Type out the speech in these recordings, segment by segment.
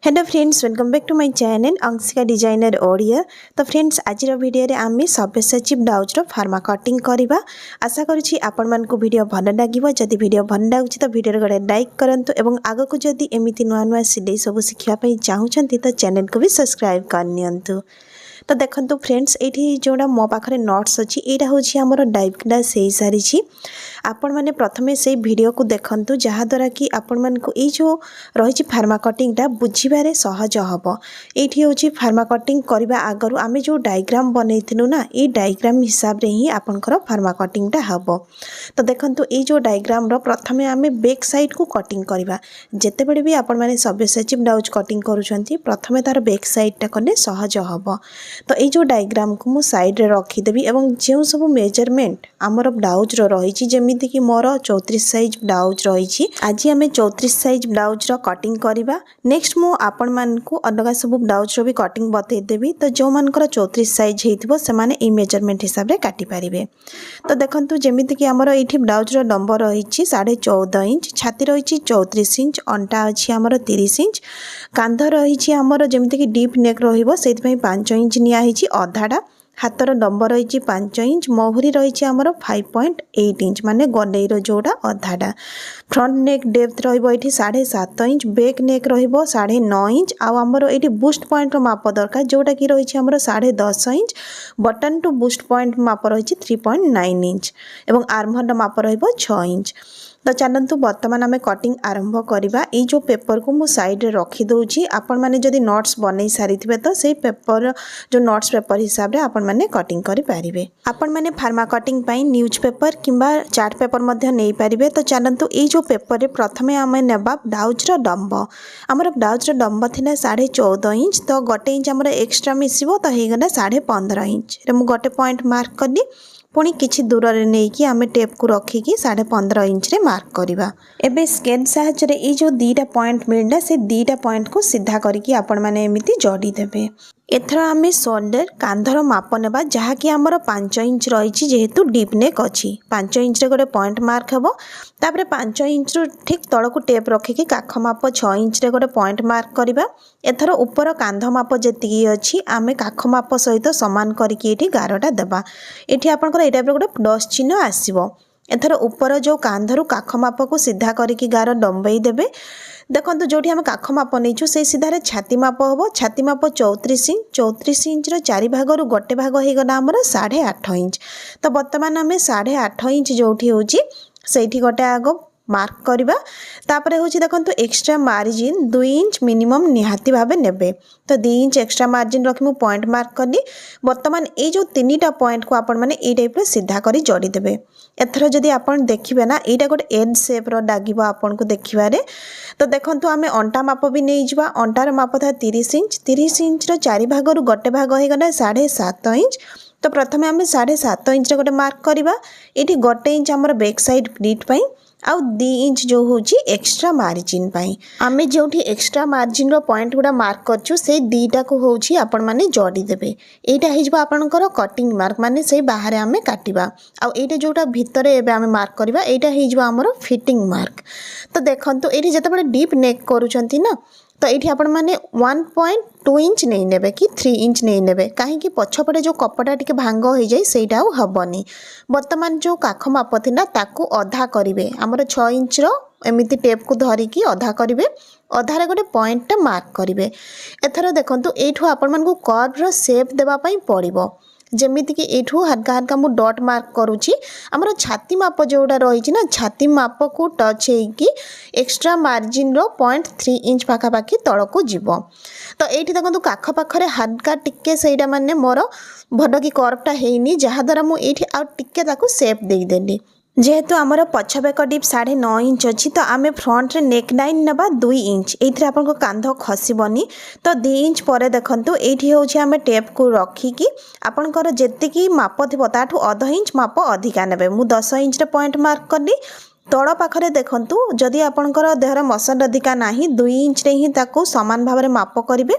Hello friends, welcome back to my channel Anshika designer Odia. तो friends, आज video रे आम सब्यसाची ब्लाउज फार्मा कटिंग करवा। आशा करुँची आपण मानक वीडियो भल लगे। जदि वीडियो भल लगुच तो वीडियो गोटे लाइक करंतु एवं आग को जदि एमती नुआ नुआ सिलाई सब शिखापी चाहूँगी तो चैनल को भी सब्सक्राइब करनियंतु। तो देखंतु फ्रेंड्स, ये जोड़ा मो पाखे नट्स अच्छी यहाँ हूँ आमर डाइव क्लास हो सारी। आपण मैंने प्रथमे से वीडियो को देखंतु जहाद्वारा कि आपण मानक ये जो रही फार्मा कटिंगटा बुझे सहज हम। ये हूँ फार्मा कटिंग करने आगु आम जो डायग्राम बनईलु ना, ये डायग्राम हिसाब से ही आपंकर फार्मा कटिंगटा हम। तो देखंतु ये जो डायग्राम प्रथमे आम बैक साइड को कटिंग करवा। जिते बड़े भी आपण मैंने सब्यसाची ब्लाउज कटिंग करुँच प्रथमे तार बैक साइडटा कले सहज हम। तो ये जो डायग्राम को मु साइड रे रखीदेवी एवं जो सब मेजरमेंट आमर ब्लाउज रही जमीती कि मोर 34 साइज ब्लाउज रही। आज आम 34 साइज ब्लाउज कटिंग करवा। नेक्स्ट मु आपण मानकु अलग सब ब्लाउज भी कटिंग बतईदेवी। तो जो मानकर 34 साइज होइथिबो सेमाने ए मेजरमेंट हिसाब रे काटी पारिबे। तो देखंतु जमीती कि आमर एठी ब्लाउज लंब रही 14.5 इंच, छाती रही 34 इंच, अंटा अच्छी आमर 30 इंच, कांध रही आमर जमीती कि डीप नेक रहिबो सेति 5 इंच नियाही अधाटा। हाथर लंब रही 5 इंच, महुरी रही आमर 5.8 इंच माने गलेईर जोड़ा अधाटा। फ्रंट नेक डेप्थ रही 7.5 इंच, बैक नेक रही 9.5 इंच। आमर ये बुस्ट पॉइंट माप दरकार जोटा कि रही आमर 10.5 इंच। बटन टू बुस्ट पॉइंट माप रही 3.9 इंच एवं आर्महोल माप रही 6 इंच। तो चलतु बर्तमान आम कटिंग आरंभ करवा। ये जो पेपर को मु साइड रे रखी दउची, आपण माने जदि नोट्स बनै सारी थिबे तो से पेपर जो नोट्स पेपर हिसाब रे आपण माने कटिंग करि पारिबे। आपण माने फार्मा कटिंग पई न्यूज पेपर किंबा चार्ट पेपर मध्य नै पारिबे। तो चलतु ये जो पेपर रे प्रथमे आम नेबा ब्लाउज रो डंब। हमर ब्लाउज रो डंब थिला 14.5 इंच, तो गोटे इंच हमर एक्स्ट्रा मिसिबो तो हे गला 15.5 इंच रे मु गोटे पॉइंट मार्क करली। पुणी किछि दूर रे नहीं कि आमे टेप को रखिकी 15.5 इंच रे मार्क करवा। एबे स्केल साहाय्य रे ये जो दीटा पॉइंट मिलला से दीटा पॉइंट को सीधा करके आपण माने एमिति जोड़ी देबे। एथर आमे शोल्डर कांधर माप नेबा जहाँकि आमर 5 इंच रही जेहेतु डीप नेक अच्छी। 5 इंच रे गोटे पॉइंट मार्क हेबो। तापरे 5 इंच रु ठीक तल को टेप रखिकी काख माप 6 इंच रे गोटे पॉइंट मार्क करवा। एथर ऊपर कांध माप जेतिकी अच्छी आमे काख माप सहित समान करके एठी गारटा देबा। एठी आपनकर ए टाइप रे गोटे प्लस चिन्ह आसीबो। एथर ऊपर जो कांधरू काख माप को सीधा करके गार लंबई देबे। देखो जो आम काख माप नहीं से सीधार छाती माप हम। छाती माप 34 इंच। 34 इंच चारि भाग रु गोटे भाग हो गला आमर 8.5 इंच। तो बर्तमान आम 8.5 इंच जो से गोटे आग मार्क करवा। तापर हूँ देखो एक्स्ट्रा मार्जिन 2 इंच मिनिमम निहाती भावे नेबे। तो 2 इंच एक्स्ट्रा मार्जिन रखी मु पॉइंट मार्क कली। बर्तमान ये जो 3टा पॉइंट को आपण माने ए टाइप सीधा करी जोड़ी देबे। एथर जदि आपण देखिबे ना, एटा गोटे एल शेप रो लागिबो आपण को देखिबारे। तो देखंतु आमे अंटा माप भी नहीं जिबा। अंटार माप था 30 इंच। 30 इंच रो चारि भाग रु गोटे भाग हो गला 7.5 इंच। तो प्रथमे आमे 7.5 इंच रे गोटे मार्क करवा। एठी गोटे इंच हमर बैक साइड प्लीट पई आउ 2 इंच जो होची एक्स्ट्रा मार्जिन पाई। आमे जोठी एक्स्ट्रा मार्जिन रो पॉइंट गुडा मार्क करछु से दीटा को होची आपण माने जोड़ी देबे। एटा हिजबा आपनकर कटिंग मार्क माने से बाहर आमे काटिबा। आउ एटा जोटा भितरे एबे आमे मार्क करबा एटा हिजबा हमर फिटिंग मार्क। तो देखंतु एठी जते बडे डीप नेक करूचंती ना, तो ये आपण मैंने 1.2 इंच नहीं नेबे कि 3 इंच नहीं नेबे। कहीं पछपटे जो कपड़ा टिके भांग हो जाए सेटा आउ हबनी। बर्तमान जो काख माप थिला ताकू अधा करिवे। हमर 6 इंच रो एमिति टेप को धरिकी अधा करिवे। अधारे गोटे पॉइंट मार्क करिवे। एथर देखंतु एठू आपण मानकू कर्व रो शेप देबा पई पड़िबो। जेमिति कि एठू हल्का हल्का मु डॉट मार्क करूची। हमर छाती माप जोड़ा रही ना, छाती माप को टच होगी एक्स्ट्रा मार्जिन रो 0.3 इंच पाखापाखि तल को जीवो। तो ये देखो काख पाखरे हल्का टिके सेटा माने मोर भल कि कर्वटा हेनी, जहाद्वारा मुझे आउ टिके ताकू शेप देदेली। जेहेतु आमर पछ बेक डिप 9.5 इंच अच्छी, तो आम फ्रंट रे नेक लाइन नेबा 2 इंच। ये आपको कांध खसबनी। तो 2 इंच पर देखंतु ये हूँ आम टेप को रखिकी आपंकर जेतिकी माप थी ताठू अध इंच माप अधिका नेबे। मु 10 इंच रे पॉइंट मार्क कली। तल पाखरे देखंतु जदि आपंकर देहर मसल अधिका नाही 2 इंच रे ही ताकू समान भाव में माप करिवे।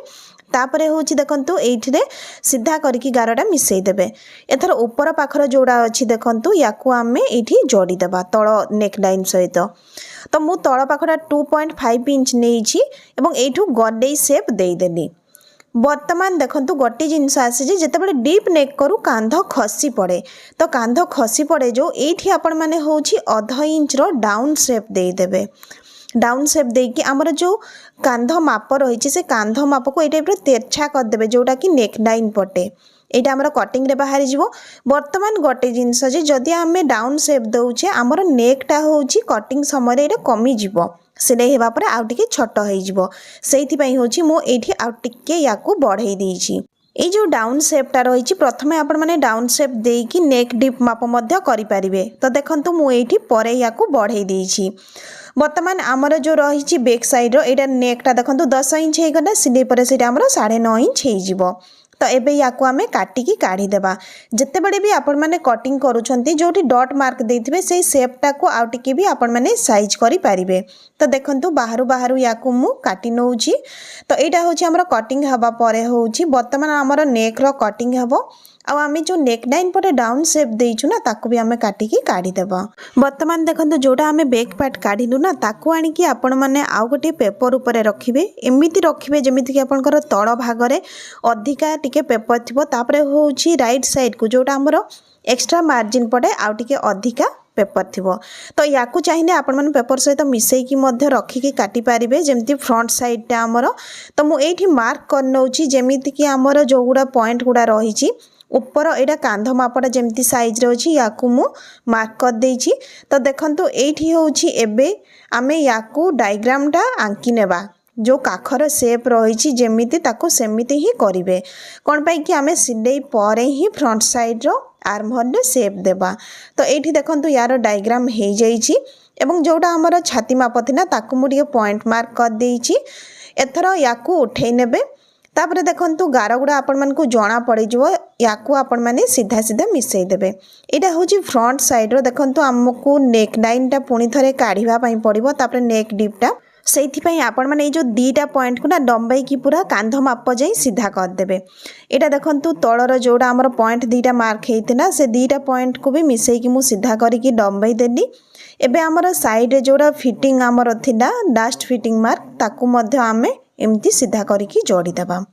तापरे होची देखंतु एइठिरे सीधा करिकी गारटा मिसई देबे। एथर ऊपर पाखर जोड़ा अछि देखंतु याकू आमे एठी जोड़ी देबा तळ नेक लाइन सहित। तो मु तळ पाखटा 2.5 इंच नेइछि एवं एठू गड्डे शेप देई देली। वर्तमान देखंतु गोटे जिनस आसे जे जेतेबेले डीप नेक करू कांध खसी पड़े। तो कांध खसी पड़े जो एठी आपण माने होची आधा इंच रो डाउन शेप देई देबे। डाउन शेप देकी आमर जो कांध माप रही से कांध माप को ये टाइप तेरछा करदे जोटा कि नेक लाइन पटे यहाँ आमर कटिंग रे बाहरी जीवो। वर्तमान गोटे जिनस जे जदि आमे डाउन शेप दउछे आमर नेकटा होची कटिंग समय रे कमी जीवो सिलाई हेबा परे आउ टिके छोट होई जीवो। सेइथि पई होची मो एठी आउ टिके याकू बढ़ाई देइछि। ए जो डाउन शेपटा रही प्रथमे आपण माने डाउन शेप देकी नेक डीप माप मध्य करि परिबे। तो देखंतु मु एठी परे याकू बढ़ाई देइछि। वर्तमान आमर जो रही बैक साइड रो नेकटा देखो 10 इंच हो गला सिलाई पर से 9.5 इंच हो। तो एबे याकू आमे काटिकी काढ़ी देबा। जत्ते बड़े भी आपण माने कटिंग करूछंती जोठी डॉट मार्क देथिबे सेही शेपटा को आउ टिके भी आपण माने साइज करि पारिबे। तो देखंतु बाहरु बाहरु याकू मु काटी नउची। तो एटा होची हमर कटिंग हबा परे होची वर्तमान हमर नेक रो कटिंग हबो। आ आमे जो नेक लाइन पर डाउन शेप देइछु ना ताकू भी आमे काटिकी काढ़ी देबा। वर्तमान देखंतु जोटा आमे बैक पार्ट काढिलु ना ताकू आनिकी आपण माने आउ गोटे पेपर ऊपर रखिबे। एमिति रखिबे जेमिति कि आपनकर तळ भागरे अधिका टिके पेपर थिबो। तापरे होची राइट साइड को जोटा हमरो एक्स्ट्रा मार्जिन पड़े आउ टिके अधिका पेपर थिबो। तो याकू चाहिए आपण माने पेपर सहित मिसई की मध्य रखिकी काटी पारिबे जेमिति फ्रंट साइड टा हमरो। तो मु एठी मार्क कर नउची जेमिति कि हमरो जो गुडा पॉइंट गुडा रहिची ऊपर एटा कांध मापटा जेमती साइज रे अछि याकू मु मार्क कर देइछि। तो देखंतु एठी होछि एबे आमे याकू डायग्राम टा आंकी नेबा। जो काखर शेप रही जेमिति ताको सेमिति ही करिवे कोन पाई कि आमे सिलाई परे ही फ्रंट साइड रो आर्म होल रे शेप देबा। तो एठी देखंतु यार डायग्राम हे जाइछि एवं जोटा हमर छाती माप थिना ताको मु टिके पॉइंट मार्क कर देइछि। एथरो याकू उठै नेबे। तापरे देखंतु गार गुड़ा आपण मानकु जणा पड़े जो याकू आपण माने सीधा सीधा मिसई देबे। एटा होची फ्रंट साइड रो देखंतु हमकु नेक लाइन टा पुनी थरे काढिबा पई पड़िबो। तापरे नेक डीप टा सेइथि पई आपण माने जो दीटा पॉइंट को ना डंबाई की पूरा कांध माप जाई सीधा कर देबे। एटा देखंतु तळर जोडा हमर पॉइंट दीटा मार्क हेतिना से दीटा पॉइंट को भी मिसई की मु सीधा करिकी डंबाई देली। एबे हमर साइड रे जोडा फिटिंग हमर थिला लास्ट फिटिंग मार्क ताकू मध्य आमे एमती सीधा करिकी जोड़ी देबा।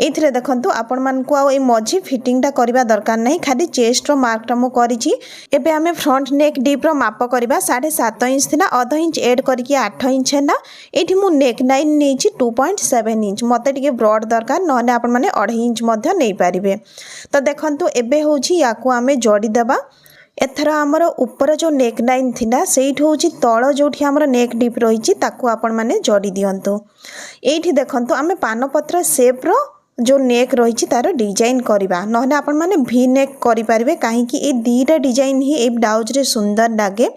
एथिरे देखंतु आपण मानकु आ ए मझी फिटिंगटा करबा दरकार नाही खाली चेस्ट रो मार्कटा मु करिछि। एबे आमे फ्रंट नेक डीप रो माप करबा 7.5 इंच थिला आधा इंच ऐड करके 8 इंच हैला। एठी मु नेक लाइन नेछि 2.7 इंच मते टिके ब्रॉड दरकार नहले आपण माने 2.5 इंच मध्य नै पारिबे। तो देखंतु एबे होछि याकू आमे जोड़ी देबा। एथर आमर ऊपर जो नेक लाइन थिला सेइठ होछि तळ जोठी आमर नेक डीप रहिछि ताकू आपण माने जोड़ी दियंतु। एठी देखंतु आमे पानपत्र शेप रो जो नेक रही तार डिजाइन करवा नहले आपण माने भी नेक करि पारिबे काहे कि ए दीटा डिजाइन ही ए ब्लाउज रे सुंदर लागे।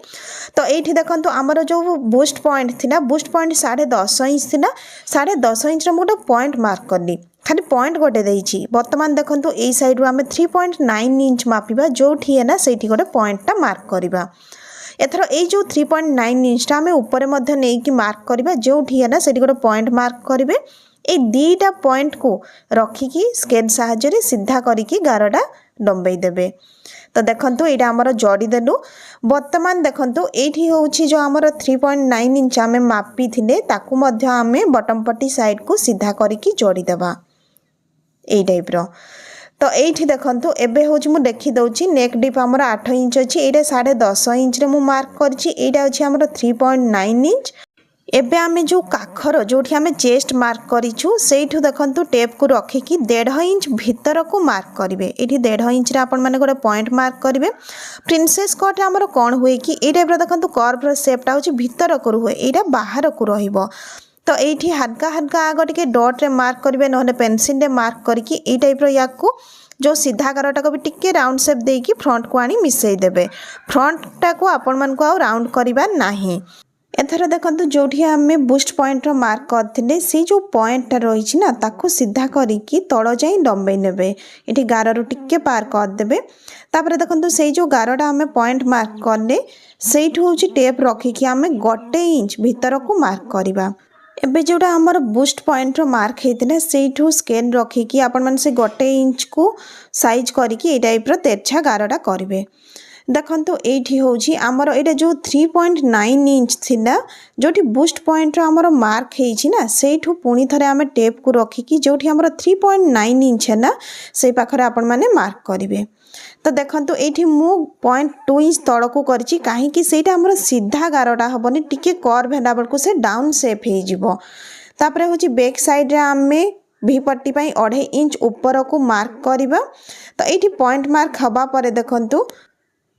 तो एठी देखंतु हमर जो बूस्ट पॉइंट थिला बूस्ट पॉइंट 10.5 इंच थिला 10.5 इंच रे मोटा पॉइंट मार्क करली खाली पॉइंट गोटे देइछि। वर्तमान देखंतु ए साइड रो आमे 3.9 इंच मापिबा जोठी है ना सेठी गोटे पॉइंट टा मार्क करबा। एथर ए जो 3.9 इंच टा आमे ऊपर मध्य नै कि मार्क करबा जोठी है ना सेठी गोटे पॉइंट मार्क करिवे। ए दीटा पॉइंट को रखिकी स्केल साहाय्य रे सीधा करिकी गारटा डंबई देबे। तो देखंतु एटा हमर जोड़ी देलु। वर्तमान देखंतु एठी होउछि जो हमर 3.9 इंच आमे मापी थिले ताकू मध्य आमे बटम पट्टी साइड को सीधा करिकी जोड़ी देबा ए टाइप रो। तो एठी देखंतु एबे होउछि मु देखि दउछि नेक डीप हमर 8 इंच अछि एटा 10.5 इंच रे मु मार्क करछि एटा अछि हमर 3.9 इंच। एबे आमे जो काखर जोठी आमे चेस्ट मार्क करिछु सेइठु देखंतु टेप को रखिकी 1.5 इंच भीतर को मार्क करिवे। एठी 1.5 इंच रे आपण माने गोटे पॉइंट मार्क करिवे। प्रिंसेस कट हमर कोन हुए कि ए टाइप रो देखंतु कर्व रो शेपटा होछि भीतर को हुए एटा बाहर को रहिबो। तो एठी हल्का हल्का आगो टिके डॉट रे मार्क करिवे नहले पेंसिल रे मार्क करके ए टाइप रो याकू जो सीधा गारटा को भी टिके राउंड शेप देकी फ्रंट को आनी मिसई देबे। फ्रंट टा को आपण मान को आ राउंड करिबा नाही। एथर देखंतु जोठी आमे बूस्ट पॉइंट रो मार्क करथिले से जो पॉइंट रही छी ना ताको सीधा करिकी तळ जाई डंबई नेबे। एठी गार रो टिके पार कर देबे। तापरे देखंतु से जो गारटा आमे पॉइंट मार्क करले सेइठ होची टेप रखिकी आमे 1 इंच भीतर को मार्क करिबा। एबे जोड़ा हमर बुस्ट पॉइंट रो मार्क हेतिना सेठू स्केल रखिकी आपण मन से 1 इंच को साइज करिकी ए टाइप रो तेरछा गारडा करिवे। देखंतु एठी होउची हमर एटा जो 3.9 इंच थिला जोठी बुस्ट पॉइंट रो हमर मार्क हेछि ना सेठू पुनी थरे हम टेप को रखिकी जोठी हमर 3.9 इंच है ना से पाखरे आपण माने मार्क करिवे। तो देखंतु एठी मु 0.2 इंच तळ को करछि काहे कि सेटा हमर सीधा गारडा हबनी टिके कर्व हेला बळको से डाउन शेप हे जिवो। तापरे होछि बैक साइड रे हमें भी पट्टी पई 2.5 इंच ऊपर को मार्क करिबा। तो एठी पॉइंट मार्क हबा परे देखंतु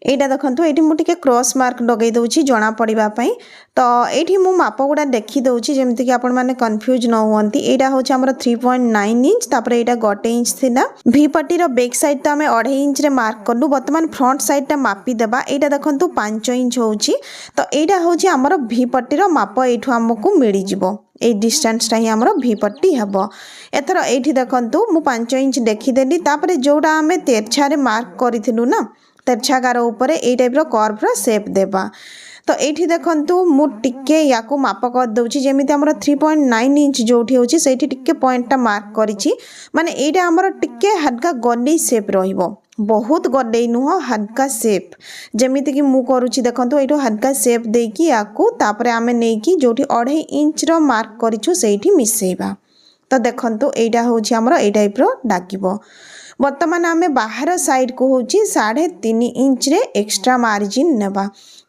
एटा देखंतु एठी मु टिके क्रॉस मार्क लगै दउछि जणा पड़िबा पई। तो एठी मु माप गुडा देखि दउछि जेमति कि आपण माने कंफ्यूज न होंती। एटा होछि हमर 3.9 इंच तापरे एटा 1 इंच थिला। भी पट्टी रो बैक साइड तो हमें 2.5 इंच रे मार्क करलु। वर्तमान फ्रंट साइड ता मापी देबा। एटा देखंतु 5 इंच होछि। तो एटा होछि हमर भी पट्टी रो माप एठु हमकु मिलि जिवो। ए डिस्टेंस ता ही हमर भी पट्टी हबो। एथर एठी देखंतु मु 5 इंच देखि देली तापरे जोडा हमें तेरछा रे मार्क करिथिलु ना तेरछा गार ऊपर ए टाइप रो कर्व रो शेप देबा। तो एठी देखंतु मु टिके याकू माप कर दउछि जेमिति हमर 3.9 इंच जोठी होछि सेठी टिके पॉइंट ता मार्क करिछि माने एटा हमर टिके हल्का गड्डी शेप रहिबो। बहुत गड्डी नुह हल्का शेप जेमिति कि मु करूछि देखंतु एठो हल्का शेप देकी याकू तापरे आमे नेकी जोठी 2.5 इंच रो मार्क करिछु सेठी मिसेइबा। तो देखंतु एटा होछि हमर ए टाइप रो डाकिबो। वर्तमान आमे बाहर साइड को होची 3.5 इंच रे एक्स्ट्रा मार्जिन नेबा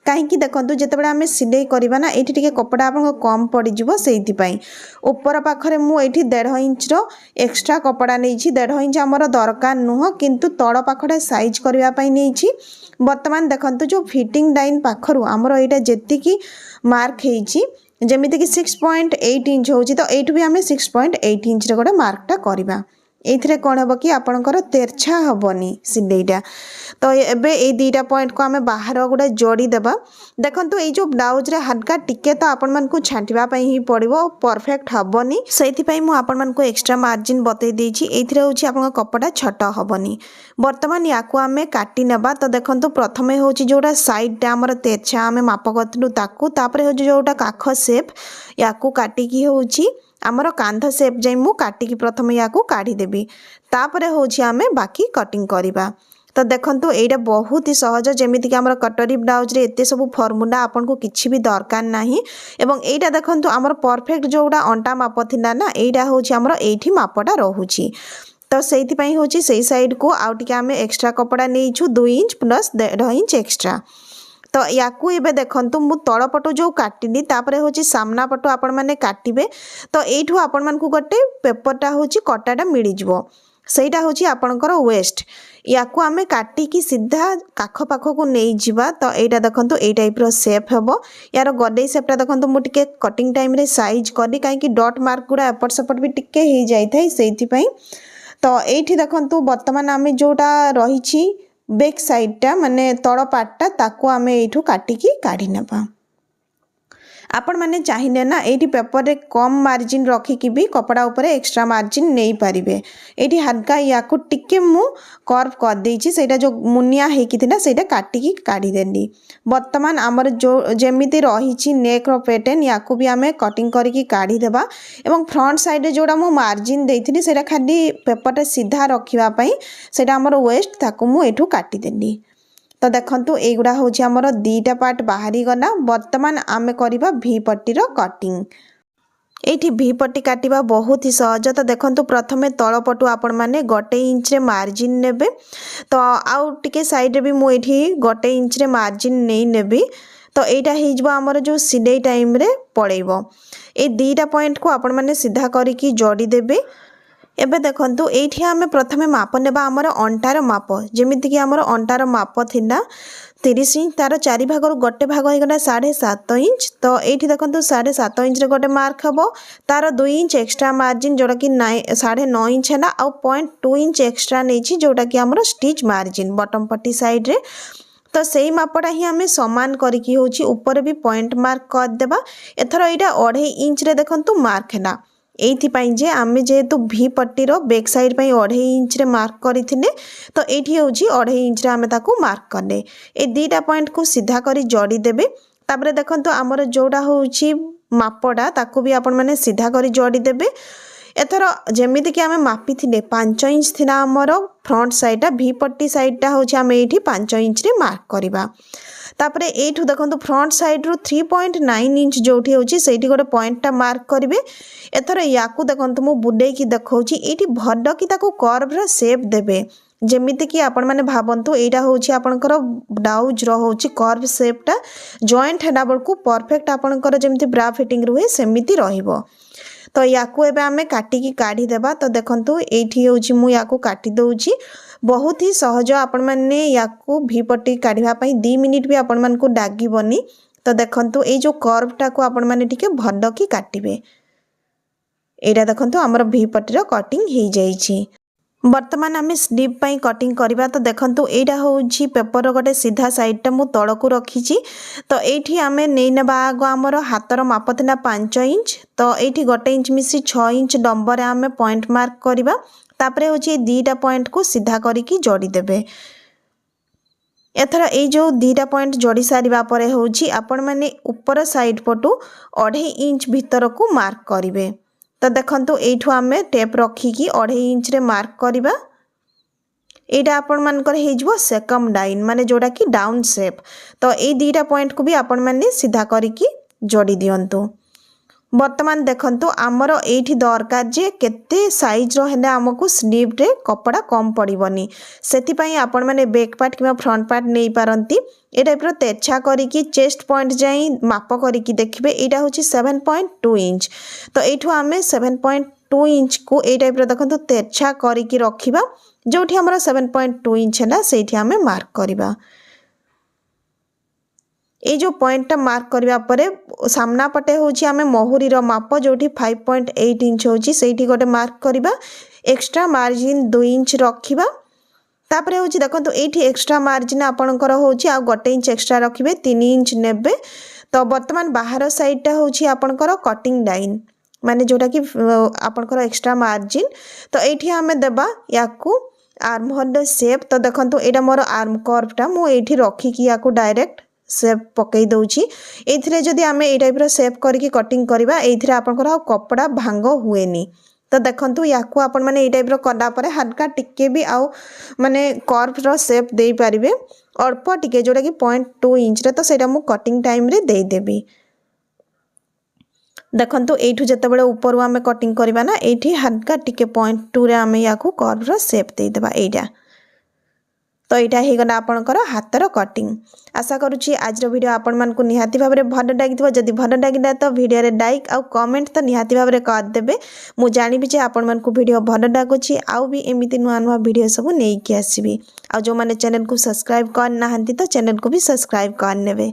काहे कि देखंतु जेतेबेले आमे सिलाई करबा ना एठी टिके कपड़ा आपन कम पड़ी जिवो सेति पई ऊपर पाखरे मु एठी 1.5 इंच रो एक्स्ट्रा कपड़ा नेछि। 1.5 इंच हमर दरकार नुह किंतु तळ पाखडे साइज करबा पई नेछि। वर्तमान देखंतु जो फिटिंग लाइन पाखरु हमर एटा जेति की मार्क हेछि जेमिति कि 6.8 इंच होछि। तो एठु भी आमे 6.8 इंच रे गोटे मार्क टा करबा। एथिरे कोन हबो कि आपनकर तेरछा हबनी सिलेइटा। तो एबे ए दीटा पॉइंट को हमें बाहर गुडा जोड़ी देबा। देखंतु ए जो ब्लाउज रे हल्का टिके तो आपण मन को छांटिबा पई ही पड़िबो परफेक्ट हबनी सेति पई मु आपण मन को एक्स्ट्रा मार्जिन बतै देछि। एथिरे होछि आपन कपड़ा छोट हबनी। वर्तमान याकू हमें काटी नेबा। तो देखंतु प्रथमे होछि जोडा साइड टा हमर तेरछा हमें माप करथलु ताकू तापरे होछि जोडा काख शेप याकू काटी की होछि आमर कांध शेप जाई मु काटी की प्रथम याकू काढ़ी देबी तापरे होछि आमे बाकी कटिंग करिबा। तो देखंतु एटा बहुत ही सहज जेमिति कि हमर कटोरी ब्लाउज रे एते सब फार्मूला आपन को किछि भी दरकार नाही। एवं एटा देखंतु हमर परफेक्ट जोडा अंटा माप थिला ना एटा होछि हमर एठी मापटा रहुछि। तो सेति पई होछि सेई साइड को आउ टिके आमे एक्स्ट्रा कपड़ा नेइछु 2 इंच प्लस 1.5 इंच एक्स्ट्रा। तो याकू एबे देखंतु मु तळ पटो जो काटिली तापरे होछि सामना पटो आपण माने काटिबे। तो एठू आपण मान को गटे पेपरटा होछि कटाटा मिलि जिवो सेटा होछि आपनकर वेस्ट याकू आमे काटी की सीधा काख पाख को नै जिबा। तो एटा देखंतु ए टाइप रो शेप हेबो। यार गडे शेपटा देखंतु मु टिके कटिंग टाइम रे साइज करी काहे कि डॉट मार्क गुडा एपट सपट भी टिके हे जाई थाई सेति पई। तो एठी देखंतु वर्तमान आमे जोटा रहिछि बैक साइड टा माने तळ पार्ट टा ताको आमे एठू काटी की काढी नेबा। आपण माने चाहिने ना एठी पेपर रे कम मार्जिन रखी की भी कपड़ा ऊपर एक्स्ट्रा मार्जिन नै पारिबे। एठी हल्का याकू टिके मु कर्व कर देछि सेटा जो मुनिया हे कि थिला सेटा काटी की काढी देली। वर्तमान हमर जो जेमिति रहिछि नेक रो पैटर्न याकू भी आमे कटिंग करी की काढी देबा। एवं फ्रंट साइड रे जोडा मु मार्जिन देथिनी सेटा खाली पेपर टा सीधा रखिबा पई सेटा हमर वेस्ट ताको मु एठू काटी देली। तो देखंतु एगुडा होछि हमर दीटा पार्ट बाहरी गला। वर्तमान आमे करिबा भी पट्टी रो कटिंग। एठी भी पट्टी काटिबा बहुत ही सहज। तो देखंतु प्रथमे तळ पटु आपण माने 1 इंच रे मार्जिन नेबे। तो आउ टिके साइड रे भी मु एठी 1 इंच रे मार्जिन नै नेबी। तो एटा हे जबो हमर जो सिलाई टाइम रे पड़ेबो। ए दीटा पॉइंट को आपण माने सीधा करी की जोड़ी देबे। एबे देखंतु एठी हमें प्रथमे माप नेबा हमर अंटार माप जेमिति कि हमर अंटार माप थिला 30 इंच तार 4 भागर गोटे भाग हो गला 7.5 इंच। तो एठी देखंतु 7.5 इंच रे गोटे मार्क हबो तार 2 इंच एक्स्ट्रा मार्जिन जोडा कि 9.5 इंच हैला आ 0.2 इंच एक्स्ट्रा नेछि जोडा कि हमर स्टिच मार्जिन बॉटम पट्टी साइड रे। तो सेही मापटा ही हमें समान करिकी होछि ऊपर भी पॉइंट मार्क कर देबा। एथरो एटा 2.5 इंच रे देखंतु मार्क हैला एथि पई जे आमे जेतु भी पट्टी रो बैक साइड पई 2.5 इंच रे मार्क करिथिले। तो एठी होछि 2.5 इंच रे आमे ताकू मार्क करले। ए दीटा पॉइंट को सीधा करी जोड़ी देबे तापर देखंतु आमर जोड़ा होउची मापटा ताकू भी आपण माने सीधा करी जोड़ी देबे। एथर जेमिति कि आमे मापी थिले 5 इंच थिला आमर फ्रंट साइडटा भी पट्टी साइडटा होउची आमे एठी 5 इंच रे मार्क करबा। तापरे एठू देखंतु फ्रंट साइड रु 3.9 इंच जोठी होउची सेठी गोटे पॉइंटटा मार्क करिवे। एथर याकू देखंतु मु बुडे की देखौची एठी भड की ताकू कर्व रा शेप देबे। जेमिति कि आपण माने भाबंतु एटा होउची आपनकर ब्लाउज रो होउची कर्व शेपटा जॉइंट हेडा बळकू परफेक्ट आपनकर जेमिति ब्रा फिटिंग रुहे सेमिति रहिबो। तो याकू एबे आमे काटी की काढी देबा। तो देखंतु एठी होउची मु याकू काटी दउची। बहुत ही सहज आपण माने याकू भी पट्टी काढिबा पई 2 मिनिट भी आपण मानकू डागिबनी। तो देखंतु ए जो कर्वटा को आपण माने टिके भड की काटिबे। एटा देखंतु हमर भी पट्टी रो कटिंग हे जाईची। वर्तमान आमे स्लीव पई कटिंग करबा। तो देखंतु एटा होउची पेपर रो गोटे सीधा साइडटा मु तळकू रखीची। तो एठी आमे नेई नेबा आगो हमर हातर माप थिला 5 इंच। तो एठी गोटे इंच मिसी 6 इंच डंबर आमे पॉइंट मार्क करबा। तापरे होची दीटा पॉइंट को सीधा करी की जोड़ी देबे। एथरा ए जो दीटा पॉइंट जोड़ी सारिबा परे होची आपण माने ऊपर साइड पटू 2.5 इंच भीतर को मार्क करिवे। तो देखंतु एठू आमे टेप रखी की 2.5 इंच रे मार्क करबा। एटा आपण मानकर हे जबो सेकम डाइन माने जोड़ा की डाउन शेप। तो ए दीटा पॉइंट को भी आपण माने सीधा करी की जोड़ी दियंतु। वर्तमान देखंतु आमर एठी दरकार जे केते साइज रो हेले हमकु स्लीव रे कपड़ा कम पड़िबनी। सेति पई आपण माने बैक पार्ट किबा फ्रंट पार्ट नै पारंती। ए टाइप रो तेछा करी की चेस्ट पॉइंट जाई माप करी की देखिबे। एटा होची 7.2 इंच। तो एठू आमे 7.2 इंच को ए टाइप रो देखंतु तेछा करी की रखिबा। जोठी हमर 7.2 इंच हैला सेठी आमे मार्क करबा। ए जो पॉइंट मार्क करबा परे सामना पटे होची आमे महुरी रो माप जोठी 5.8 इंच होची सेठी गोटे मार्क करबा। एक्स्ट्रा मार्जिन 2 इंच रखिबा। तापरे होची देखंतु एठी एक्स्ट्रा मार्जिन आपनकर होची आ गोटे इंच एक्स्ट्रा रखिबे 3 इंच नेबे। तो वर्तमान बाहर साइडटा होची आपनकर कटिंग लाइन माने जोटा कि आपनकर एक्स्ट्रा मार्जिन। तो एठी हमें देबा याकू आर्म होल शेप। तो देखंतु एटा मोर आर्म कर्वटा मु एठी रखी की याकू डायरेक्ट शेप पकई दउची। एथिरे जदी आमे ए टाइप रो शेप करके कटिंग करबा एथिरे आपनकर कपड़ा भांग हुएनी। तो देखंतु याकू आपण माने ए टाइप रो कला परे हल्का टिके भी आउ माने कर्व रो शेप देई परिबे अल्प टिके जोटा कि 0.2 इंच रे। तो सेटा मु कटिंग टाइम रे देई देबी। देखंतु एठू जतबेले ऊपर आमे कटिंग करबा ना एठी हल्का टिके 0.2 रे आमे याकू कर्व रो शेप देई देबा एटा। तो यहाँ हो गला आपणकर हाथर कटिंग। आशा करुँची आज वीडियो आपण मानकु निहाती भाव में भल लगी। जदि भल लगे तो वीडियो रे लाइक आउ कमेंट तो निहाती भाव में करदेवे। मु जानिबी जे आपण मानकु वीडियो भल लगुची आउ भी एमिति नुआ नुआ वीडियो सब नहीं आसबी। आ जो माने चैनल को सब्सक्राइब कर नाहंती तो चैनल को भी सब्सक्राइब कर नेबे।